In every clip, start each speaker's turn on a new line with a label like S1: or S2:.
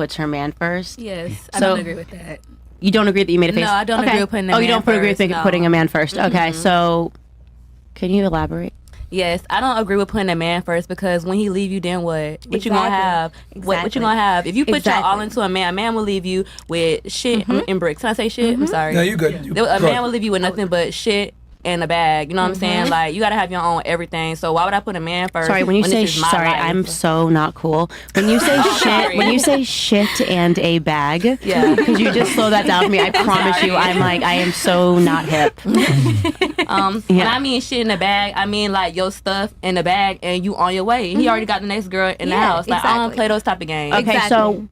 S1: puts her man first.
S2: Yes, I don't agree with that.
S1: You don't agree that you made a face?
S2: No, I don't agree with putting a man
S1: you don't agree with putting a man first. Okay, so can you elaborate?
S2: Yes, I don't agree with putting a man first because when he leave you, then what? What you gonna have? What you gonna have? If you put your all into a man will leave you with shit in bricks. Can I say shit? I'm sorry.
S3: No, you good.
S2: A man will leave you with nothing but shit in a bag. You know what I'm saying? Like, you gotta have your own everything. So why would I put a man first?
S1: Sorry, when you say sorry, life? I'm so not cool. When you say shit, when you say shit and a bag, because you just slow that down for me. I promise you, I'm like, I am so not hip.
S2: When I mean shit in the bag, I mean like your stuff in the bag and you on your way. He already got the next girl in the house. Like, I don't play those type of games.
S1: Okay, so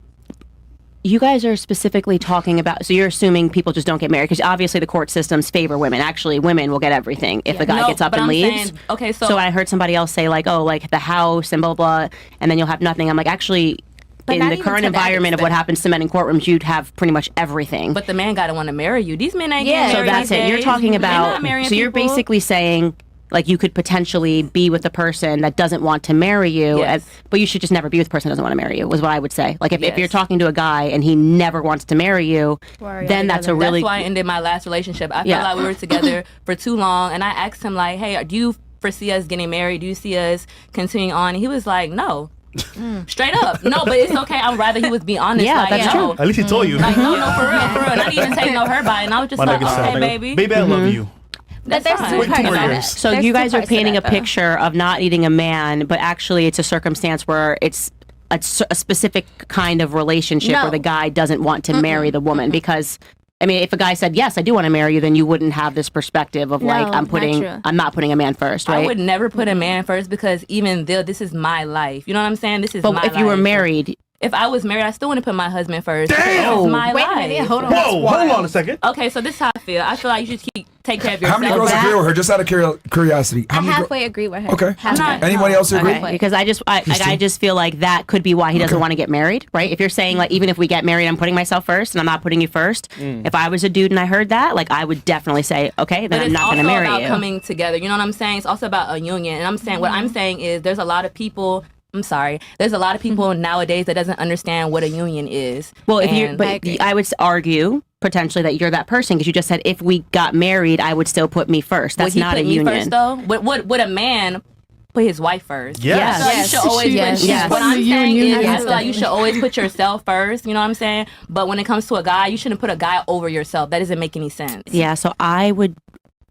S1: you guys are specifically talking about, so you're assuming people just don't get married because obviously the court systems favor women. Actually, women will get everything if a guy gets up and leaves.
S2: Okay,
S1: so I heard somebody else say like, oh, like the house and blah, blah, and then you'll have nothing. I'm like, actually, in the current environment of what happens to men in courtrooms, you'd have pretty much everything.
S2: But the man gotta want to marry you. These men ain't getting married.
S1: So that's it. You're talking about, so you're basically saying, like, you could potentially be with a person that doesn't want to marry you, but you should just never be with a person that doesn't want to marry you, was what I would say. Like, if you're talking to a guy and he never wants to marry you, then that's a really...
S2: That's why I ended my last relationship. I felt like we were together for too long, and I asked him, like, hey, do you foresee us getting married? Do you see us continuing on? And he was like, no. Straight up. No, but it's okay. I'd rather he was be honest.
S1: Yeah,
S2: like,
S1: that's true.
S4: At least he told you.
S2: Like, no, for real. And I didn't even take no her by it. And I was just like, okay, baby.
S4: Baby, I love you.
S2: That's fine.
S1: So you guys are painting a picture of not needing a man, but actually it's a circumstance where it's a specific kind of relationship where the guy doesn't want to marry the woman. Because, I mean, if a guy said, yes, I do want to marry you, then you wouldn't have this perspective of like, I'm not putting a man first, right?
S2: I would never put a man first because even though this is my life. You know what I'm saying? This is my life.
S1: But if you were married...
S2: If I was married, I still wouldn't put my husband first.
S4: Damn!
S2: It's my life.
S5: Wait a minute, hold on.
S4: Whoa, hold on a second.
S2: Okay, so this is how I feel. I feel like you should take care of yourself.
S3: How many girls agree with her? Just out of curiosity.
S5: I halfway agree with her.
S3: Okay.
S5: Halfway.
S3: Anybody else agree?
S1: Okay. Because I just feel like that could be why he doesn't want to get married, right? If you're saying like, even if we get married, I'm putting myself first and I'm not putting you first. If I was a dude and I heard that, like, I would definitely say, okay, then I'm not going to marry you.
S2: It's also about coming together. You know what I'm saying? It's also about a union. And I'm saying, what I'm saying is there's a lot of people... There's a lot of people nowadays that doesn't understand what a union is.
S1: Well, I would argue potentially that you're that person because you just said if we got married, I would still put me first. That's not a union.
S2: First, though? Would a man put his wife first?
S4: Yes.
S2: So you should always what I'm saying is I feel like you should always put yourself first. You know what I'm saying? But when it comes to a guy, you shouldn't put a guy over yourself. That doesn't make any sense.
S1: Yeah. So I would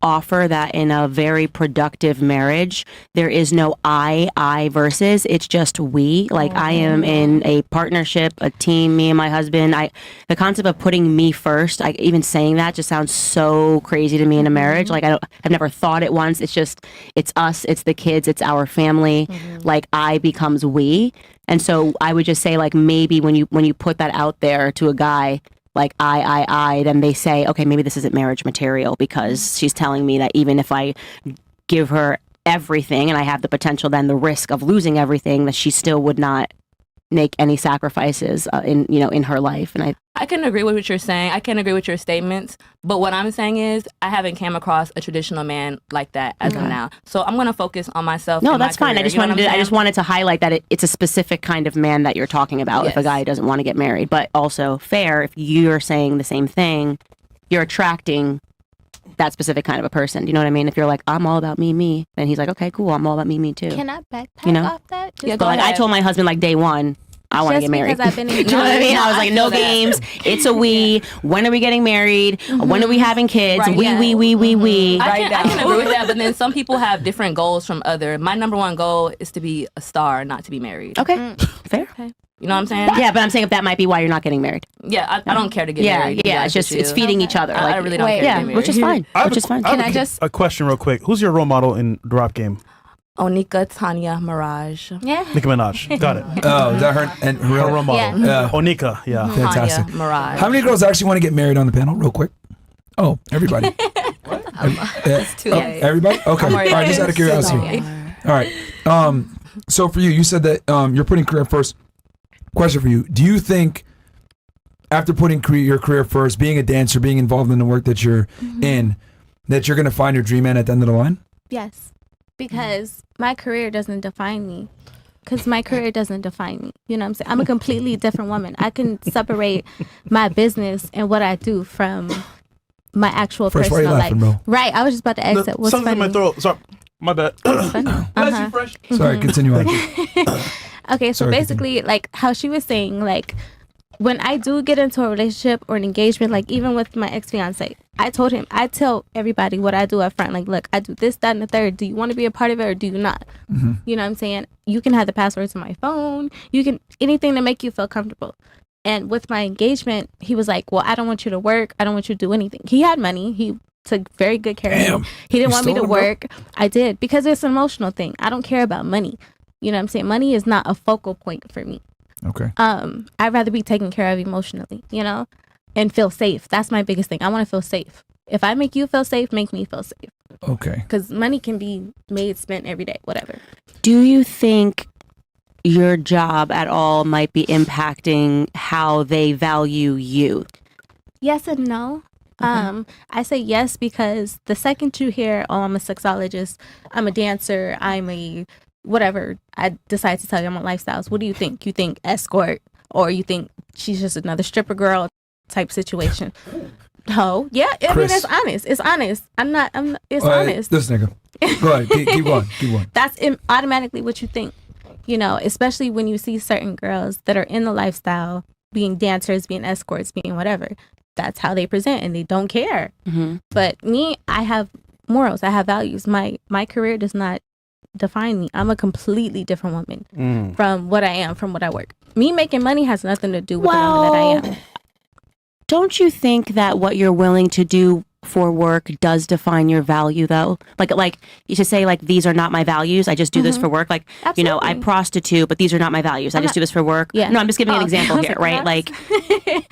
S1: offer that in a very productive marriage there is no I versus, it's just we. Like, I am in a partnership, a team, me and my husband. The concept of putting me first, even saying that just sounds so crazy to me in a marriage. Like, I've never thought it once. It's just, it's us, it's the kids, it's our family. Like, I becomes we. And so I would just say, like, maybe when you put that out there to a guy, like then they say, okay, maybe this isn't marriage material because she's telling me that even if I give her everything and I have the potential, then the risk of losing everything, that she still would not make any sacrifices in her life. And
S2: I can agree with what you're saying. I can agree with your statements. But what I'm saying is I haven't came across a traditional man like that as of now. So I'm going to focus on myself.
S1: No, that's fine. I just wanted to highlight that it's a specific kind of man that you're talking about if a guy doesn't want to get married. But also fair, if you're saying the same thing, you're attracting that specific kind of a person. You know what I mean? If you're like, I'm all about me, then he's like, okay, cool, I'm all about me too.
S5: Can I backpack off that?
S1: But like, I told my husband like day one, I want to get married.
S5: I've been in
S1: you know what I mean? I was like, no games. It's a we. When are we getting married? When are we having kids?
S2: Right,
S1: we.
S2: I can agree with that, but then some people have different goals from other. My number one goal is to be a star, not to be married.
S1: Okay. Fair.
S2: Okay. You know what I'm saying?
S1: Yeah, but I'm saying if that might be why you're not getting married.
S2: Yeah, I don't care to get married.
S1: Yeah, it's just, it's feeding each other.
S2: I really don't care to get married.
S1: Which is fine.
S4: Can I just... A question real quick. Who's your role model in the rap game?
S2: Onika Tanya Mirage.
S5: Yeah.
S4: Nicki Minaj. Got it.
S3: Oh, is that her and her
S4: role model?
S3: Yeah.
S4: Onika, yeah.
S3: Fantastic.
S2: Tanya Mirage.
S3: How many girls actually want to get married on the panel, real quick? Oh, everybody.
S2: It's too late.
S3: Everybody? Okay. All right, just out of curiosity. All right. So for you said that you're putting career first. Question for you. Do you think after putting your career first, being a dancer, being involved in the work that you're in, that you're going to find your dream man at the end of the line?
S5: Yes. Because my career doesn't define me. because my career doesn't define me. You know what I'm saying? I'm a completely different woman. I can separate my business and what I do from my actual
S3: Fresh, why you
S5: personal
S3: laughing,
S5: life.
S3: bro?
S5: Right. I was just about to ask it. What's
S4: Something's in
S5: funny?
S4: my throat. Sorry, my bad.
S5: What's funny?
S4: Bless you, Fresh.
S3: Sorry, continue on.
S5: Okay, so
S3: Sorry,
S5: basically, like how she was saying, like when I do get into a relationship or an engagement, like even with my ex-fiance, I told him, I tell everybody what I do up front. Like, look, I do this, that, and the third. Do you want to be a part of it or do you not?
S3: Mm-hmm.
S5: You know what I'm saying? You can have the password to my phone. You can, anything to make you feel comfortable. And with my engagement, he was like, well, I don't want you to work. I don't want you to do anything. He had money. He took very good care of
S3: Damn.
S5: me. He didn't
S3: You
S5: want me to
S3: stole him, bro?
S5: work. I did, because it's an emotional thing. I don't care about money. You know what I'm saying? Money is not a focal point for me.
S3: Okay.
S5: I'd rather be taken care of emotionally, you know, and feel safe. That's my biggest thing. I want to feel safe. If I make you feel safe, make me feel safe.
S3: Okay.
S5: Because money can be made, spent every day, whatever.
S1: Do you think your job at all might be impacting how they value you?
S5: Yes and no. I say yes because the second you hear, oh, I'm a sexologist, I'm a dancer, I'm a whatever, I decide to tell you I'm on lifestyles. What do you think? You think escort, or you think she's just another stripper girl type situation? No. Yeah, I mean,
S3: Chris.
S5: it's honest. It's honest. It's
S3: All right,
S5: honest.
S3: this nigga. Go ahead. Keep going. Keep going.
S5: That's automatically what you think, you know, especially when you see certain girls that are in the lifestyle being dancers, being escorts, being whatever. That's how they present and they don't care.
S1: Mm-hmm.
S5: But me, I have morals. I have values. My career does not define me. I'm a completely different woman from what I am, from what I work. Me making money has nothing to do with the woman that I am.
S1: Don't you think that what you're willing to do for work does define your value, though? Like you should say, like, these are not my values. I just do this for work. Like, you know, I
S5: Absolutely.
S1: prostitute, but these are not my values. I just do this for work.
S5: Yeah.
S1: No, I'm just giving an
S5: Oh,
S1: example
S5: I was
S1: here,
S5: like,
S1: right? Like,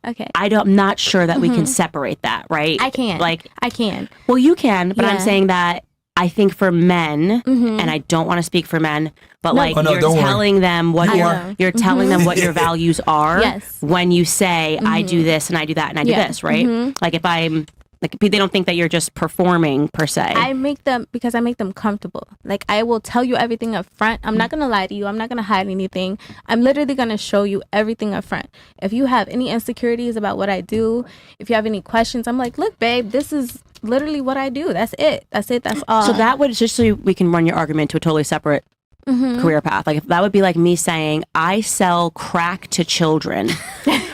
S5: Okay.
S1: I'm not sure that we can separate that, right?
S5: I can.
S1: Like,
S5: I can.
S1: well, you can, but I'm
S5: Yeah.
S1: saying that I think for men, and I don't want to speak for men, but like
S3: Oh, no,
S1: you're
S3: don't worry.
S1: telling them what
S5: I
S1: your
S5: know.
S1: you're telling them what your values are.
S5: Yes.
S1: When you say I do this and I do that and I do
S5: Yeah.
S1: this, right? Like if I'm like, they don't think that you're just performing per se.
S5: I make them, because I make them comfortable. Like, I will tell you everything up front. I'm not going to lie to you. I'm not going to hide anything. I'm literally going to show you everything up front. If you have any insecurities about what I do, if you have any questions, I'm like, look, babe, this is literally what I do. That's it. That's it. That's all.
S1: So that would, just so we can run your argument to a totally separate career path. Like if that would be like me saying I sell crack to children,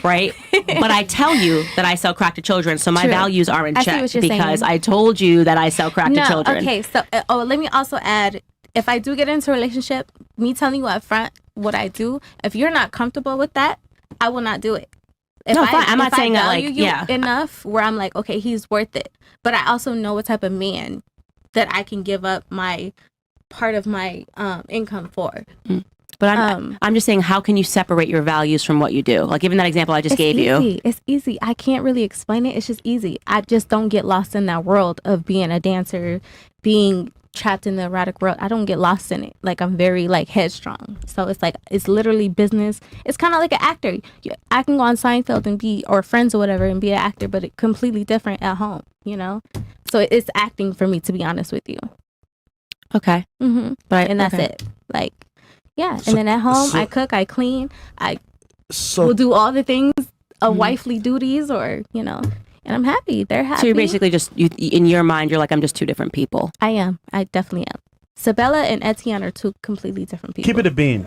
S1: right? But I tell you that I sell crack to children, so my
S5: True.
S1: values are in
S5: I see
S1: check
S5: what you're
S1: because
S5: saying.
S1: I told you that I sell crack to children.
S5: Okay, so let me also add, if I do get into a relationship, me telling you up front what I do, if you're not comfortable with that, I will not do it. If
S1: No, fine. I'm not
S5: if I
S1: saying that,
S5: value
S1: like,
S5: you
S1: yeah.
S5: enough where I'm like, okay, he's worth it. But I also know what type of man that I can give up my part of my income for.
S1: But I'm just saying, how can you separate your values from what you do? Like even that example I just gave you.
S5: It's easy. I can't really explain it. It's just easy. I just don't get lost in that world of being a dancer, being trapped in the erotic world. I don't get lost in it. Like I'm very like headstrong. So it's like, it's literally business. It's kind of like an actor. I can go on Seinfeld and be, or Friends or whatever, and be an actor, but it's completely different at home, you know? So it's acting for me, to be honest with you.
S1: Okay. But
S5: And that's
S1: okay.
S5: it. Like, yeah. And then at home, I cook, I clean, I
S4: So
S5: will do all the things of wifely duties, or, you know, and I'm happy. They're happy.
S1: So you're basically just, in your mind, you're like, I'm just two different people.
S5: I am. I definitely am. Sabella and Etienne are two completely different people.
S4: keep it a bean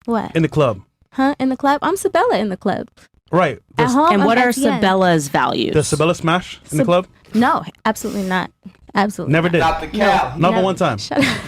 S5: What?
S4: in the club.
S5: Huh? In the club? I'm Sabella in the club.
S4: Right.
S5: At home,
S1: And
S5: I'm
S1: what are
S5: Etienne.
S1: Sabella's values?
S4: Does Sabella smash in the club?
S5: No, absolutely not. Absolutely
S4: Never
S5: not.
S4: did.
S6: Not the cow.
S4: Not but one time.
S5: Shut up.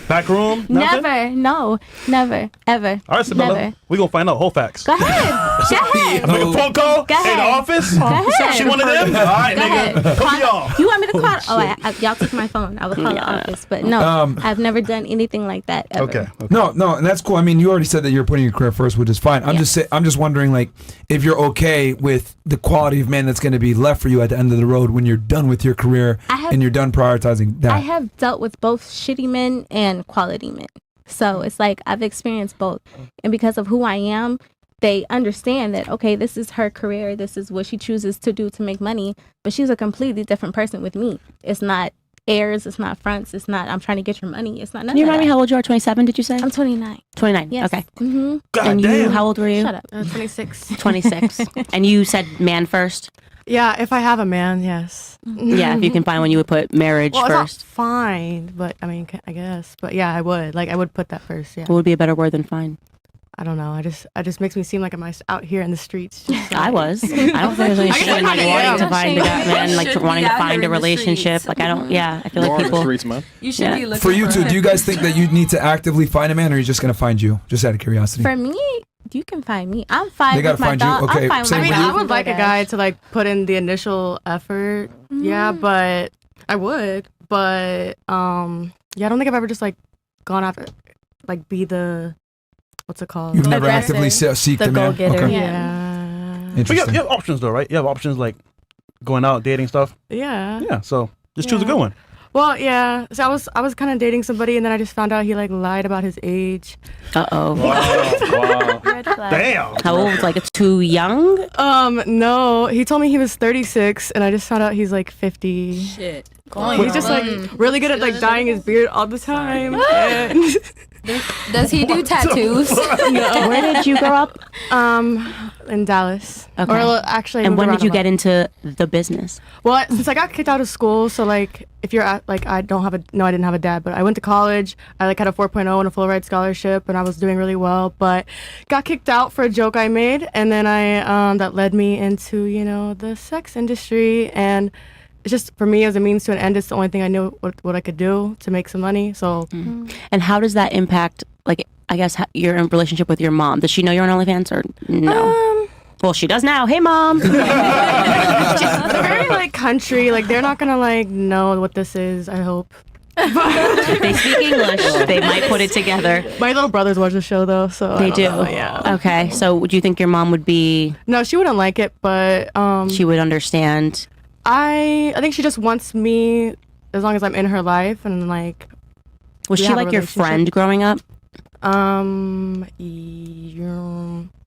S4: Back room? Nothing?
S5: Never. No. Never. Ever.
S4: All right, Sabella.
S5: Never.
S4: We're going to find out whole facts.
S5: Go ahead. Go ahead.
S4: Make a phone call?
S5: Go
S4: Hey, the
S5: ahead.
S4: office?
S5: Go ahead.
S4: She one of them? All right,
S5: Go
S4: nigga.
S5: ahead.
S4: Put me off.
S5: You want me to call? Y'all took my phone. I would call the office, but no, I've never done anything like that ever.
S4: Okay.
S3: No, and that's cool. I mean, you already said that you're putting your career first, which is fine. I'm just wondering, like, if you're okay with the quality of man that's going to be left for you at the end of the road when you're done with your career and you're done prioritizing that.
S5: I have dealt with both shitty men and quality men. So it's like I've experienced both. And because of who I am, they understand that, okay, this is her career. This is what she chooses to do to make money. But she's a completely different person with me. It's not airs, it's not fronts, it's not I'm trying to get your money. It's not
S1: Can
S5: nothing.
S1: you remind me how old you are? 27, did you say?
S5: I'm 29.
S1: 29.
S5: Yes.
S1: Okay.
S5: Mm-hmm.
S4: God
S1: And you,
S4: damn.
S1: how old were you?
S5: Shut up.
S6: 26.
S1: 26. And you said man first?
S6: Yeah, if I have a man, yes.
S1: Yeah, if you can find one, you would put marriage
S6: Well,
S1: first.
S6: it's not fine, but I mean, I guess. But yeah, I would. Like, I would put that first. Yeah.
S1: What would be a better word than fine?
S6: I don't know. I just makes me seem like I'm out here in the streets. Just
S1: I
S6: like-
S1: was. I don't think there's any
S6: I guess
S1: shame in
S6: I
S1: like
S6: kinda
S1: wanting
S6: am.
S1: to find a guy, man, like
S2: Should be
S1: wanting to
S2: out
S1: find
S2: here
S1: a
S2: in the
S1: relationship.
S2: streets.
S1: Like I don't. Yeah, I feel
S7: More
S1: like
S7: on the
S1: people.
S7: streets, man.
S2: You should
S1: Yeah.
S2: be looking
S3: For you two, do you guys think that you need to actively find a man, or are you just gonna find you? Just out of curiosity.
S5: For me, you can find me. I'm fine
S3: They gotta
S5: with my
S3: find you?
S5: dog.
S3: Okay,
S5: I'm fine
S3: same
S5: with
S6: I mean,
S3: with you?
S6: I would like a guy to like put in the initial effort. Yeah, but I would. But yeah, I don't think I've ever just like gone after like be the what's it called?
S3: You've never
S5: Aggressive.
S3: actively seek
S1: The
S3: the man.
S1: go-getter.
S3: Okay.
S6: Yeah.
S4: But
S3: Interesting.
S4: you have options though, right? You have options like going out, dating stuff.
S6: Yeah.
S4: Yeah, so just choose a
S6: Yeah.
S4: good one.
S6: Well, yeah. So I was kind of dating somebody, and then I just found out he like lied about his age.
S1: Uh-oh.
S7: Wow.
S5: Red flag.
S4: Damn.
S1: How old? Like it's too young?
S6: No, he told me he was 36, and I just found out he's like 50.
S2: Shit.
S6: He's just like really good at like dyeing his beard all the time. And,
S2: Does he do tattoos?
S1: Where did you grow up?
S6: in Dallas.
S1: Okay.
S6: Or well, actually, I
S1: And
S6: moved
S1: when
S6: around
S1: did you
S6: a lot.
S1: get into the business?
S6: Well, since I got kicked out of school, so like if you're at like I didn't have a dad, but I went to college. I like had a 4.0 and a full ride scholarship, and I was doing really well, but got kicked out for a joke I made, and then I that led me into the sex industry, and it's just for me as a means to an end. It's the only thing I knew what I could do to make some money. So
S1: And how does that impact, like, I guess, your relationship with your mom? Does she know you're on OnlyFans or no? Well, she does now. Hey, Mom.
S6: they're very like country, like they're not gonna like know what this is. I hope.
S1: If they speak English, they might put it together.
S6: My little brothers watch the show though, so I
S1: They
S6: don't
S1: do.
S6: know, yeah.
S1: Okay. So do you think your mom would be,
S6: No, she wouldn't like it, but
S1: she would understand?
S6: I think she just wants me as long as I'm in her life, and like
S1: Was
S6: We
S1: she
S6: have a
S1: like your
S6: relationship.
S1: friend growing up?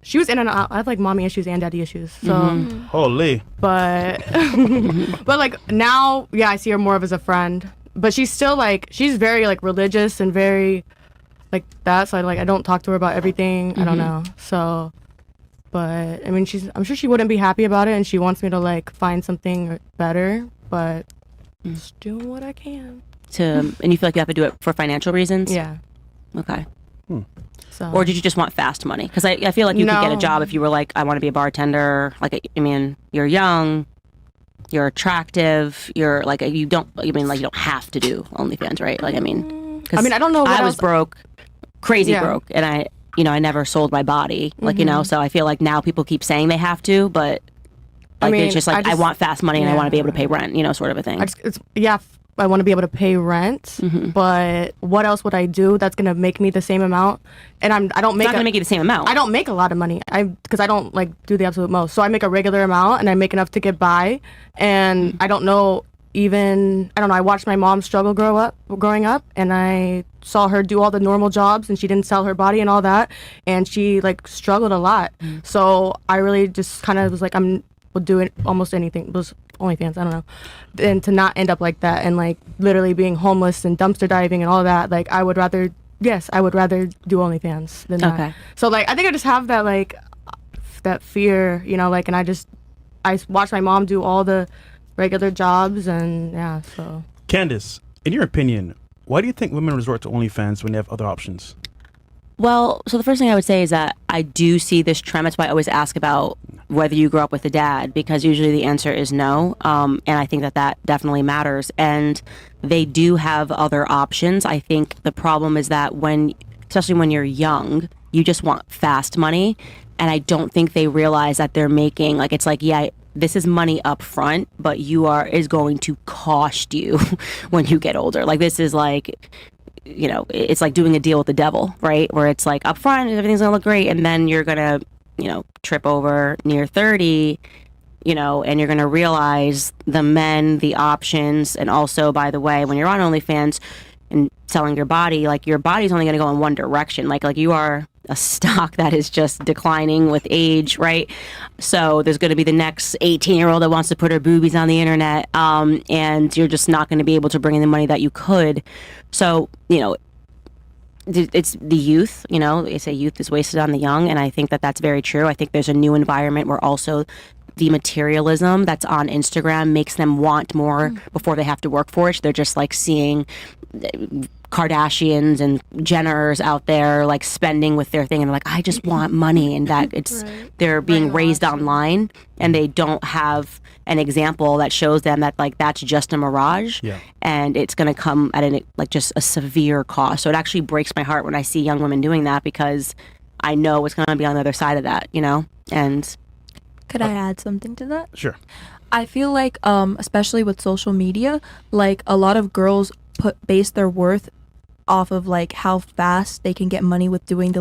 S6: she was in and out. I have like mommy issues and daddy issues, so
S4: Holy.
S6: but but like now, yeah, I see her more of as a friend, but she's still like she's very like religious and very like that, so I don't talk to her about everything. I don't know, so but I mean I'm sure she wouldn't be happy about it, and she wants me to like find something better, but just doing what I can.
S1: And you feel like you have to do it for financial reasons?
S6: Yeah.
S1: Okay.
S6: So
S1: Or did you just want fast money? Because I feel like you could get a
S6: No.
S1: job if you were like, I want to be a bartender. Like, I mean, you're young, you're attractive, you're like, you don't have to do OnlyFans, right? Like, I mean, 'cause
S6: I mean, I don't know what
S1: I was
S6: else-
S1: broke, crazy
S6: Yeah.
S1: broke, and I never sold my body, like, so I feel like now people keep saying they have to, but like,
S6: mean,
S1: it's just like, I want fast money and I want to be able to pay rent, sort of a thing.
S6: I want to be able to pay rent, but what else would I do that's gonna make me the same amount? And I don't
S1: It's
S6: make
S1: not going to make you the same amount.
S6: I don't make a lot of money. Because I don't like do the absolute most. So I make a regular amount, and I make enough to get by. And I don't know. I watched my mom struggle growing up, and I saw her do all the normal jobs, and she didn't sell her body and all that, and she like struggled a lot. So I really just kind of was like, will do it almost anything. It was OnlyFans, I don't know. And to not end up like that and like literally being homeless and dumpster diving and all that, like I would rather do OnlyFans than that.
S1: Okay.
S6: So like I think I just have that like that fear, like, and I watch my mom do all the regular jobs, and yeah, so.
S4: Candace, in your opinion, why do you think women resort to OnlyFans when they have other options?
S1: Well, so the first thing I would say is that I do see this trend. That's why I always ask about whether you grew up with a dad, because usually the answer is no. And I think that definitely matters. And they do have other options. I think the problem is that especially when you're young, you just want fast money. And I don't think they realize that they're making, like, it's like, yeah, this is money up front, but is going to cost you when you get older. Like, this is like, it's like doing a deal with the devil, right? Where it's like up front, everything's gonna look great, and then you're gonna, trip over near 30, and you're gonna realize the options, and also, by the way, when you're on OnlyFans and selling your body, like your body's only gonna go in one direction. Like you are a stock that is just declining with age, right? So there's going to be the next 18-year-old that wants to put her boobies on the internet, and you're just not going to be able to bring in the money that you could. So, it's the youth, they say youth is wasted on the young, and I think that that's very true. I think there's a new environment where also the materialism that's on Instagram makes them want more before they have to work for it. So they're just like seeing Kardashians and Jenners out there like spending with their thing, and they're like, I just want money, and that it's they're being raised online, and they don't have an example that shows them that like that's just a mirage, and it's going to come at just a severe cost. So it actually breaks my heart when I see young women doing that, because I know what's going to be on the other side of that, and
S7: could I add something to that?
S4: Sure.
S7: I feel like, especially with social media, like a lot of girls base their worth off of like how fast they can get money with doing the